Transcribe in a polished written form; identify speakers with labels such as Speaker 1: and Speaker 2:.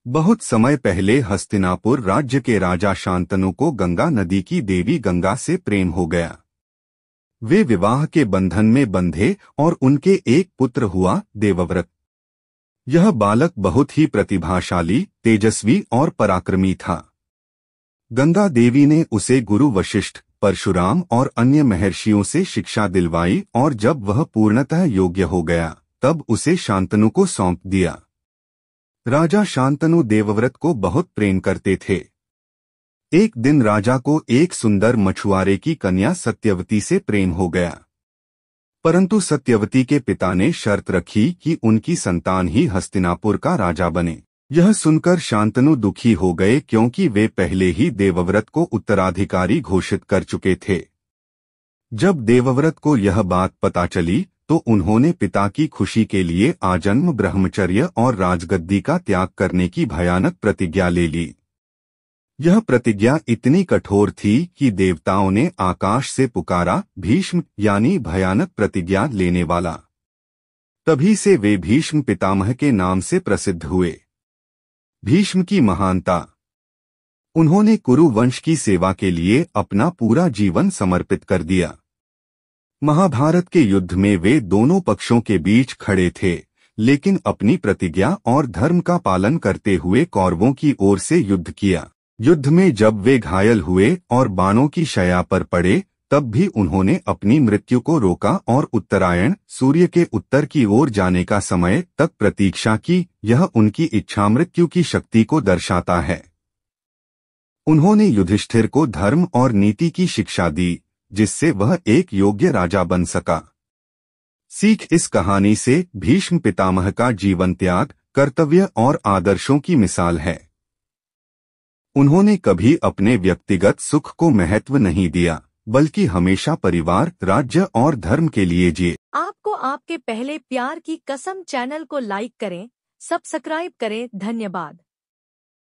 Speaker 1: बहुत समय पहले हस्तिनापुर राज्य के राजा शांतनु को गंगा नदी की देवी गंगा से प्रेम हो गया। वे विवाह के बंधन में बंधे और उनके एक पुत्र हुआ देवव्रत। यह बालक बहुत ही प्रतिभाशाली, तेजस्वी और पराक्रमी था। गंगा देवी ने उसे गुरु वशिष्ठ, परशुराम और अन्य महर्षियों से शिक्षा दिलवाई और जब वह पूर्णतः योग्य हो गया तब उसे शांतनु को सौंप दिया। राजा शांतनु देवव्रत को बहुत प्रेम करते थे। एक दिन राजा को एक सुंदर मछुआरे की कन्या सत्यवती से प्रेम हो गया, परंतु सत्यवती के पिता ने शर्त रखी कि उनकी संतान ही हस्तिनापुर का राजा बने। यह सुनकर शांतनु दुखी हो गए क्योंकि वे पहले ही देवव्रत को उत्तराधिकारी घोषित कर चुके थे। जब देवव्रत को यह बात पता चली तो उन्होंने पिता की खुशी के लिए आजन्म ब्रह्मचर्य और राजगद्दी का त्याग करने की भयानक प्रतिज्ञा ले ली। यह प्रतिज्ञा इतनी कठोर थी कि देवताओं ने आकाश से पुकारा, भीष्म यानी भयानक प्रतिज्ञा लेने वाला। तभी से वे भीष्म पितामह के नाम से प्रसिद्ध हुए। भीष्म की महानता। उन्होंने कुरु वंश की सेवा के लिए अपना पूरा जीवन समर्पित कर दिया। महाभारत के युद्ध में वे दोनों पक्षों के बीच खड़े थे, लेकिन अपनी प्रतिज्ञा और धर्म का पालन करते हुए कौरवों की ओर से युद्ध किया। युद्ध में जब वे घायल हुए और बाणों की शैया पर पड़े तब भी उन्होंने अपनी मृत्यु को रोका और उत्तरायण, सूर्य के उत्तर की ओर जाने का समय तक प्रतीक्षा की। यह उनकी इच्छा मृत्यु की शक्ति को दर्शाता है। उन्होंने युधिष्ठिर को धर्म और नीति की शिक्षा दी, जिससे वह एक योग्य राजा बन सका। सीख इस कहानी से भीष्म पितामह का जीवन त्याग, कर्तव्य और आदर्शों की मिसाल है। उन्होंने कभी अपने व्यक्तिगत सुख को महत्व नहीं दिया, बल्कि हमेशा परिवार, राज्य और धर्म के लिए जिए।
Speaker 2: आपको आपके पहले प्यार की कसम चैनल को लाइक करें, सब्सक्राइब करें। धन्यवाद।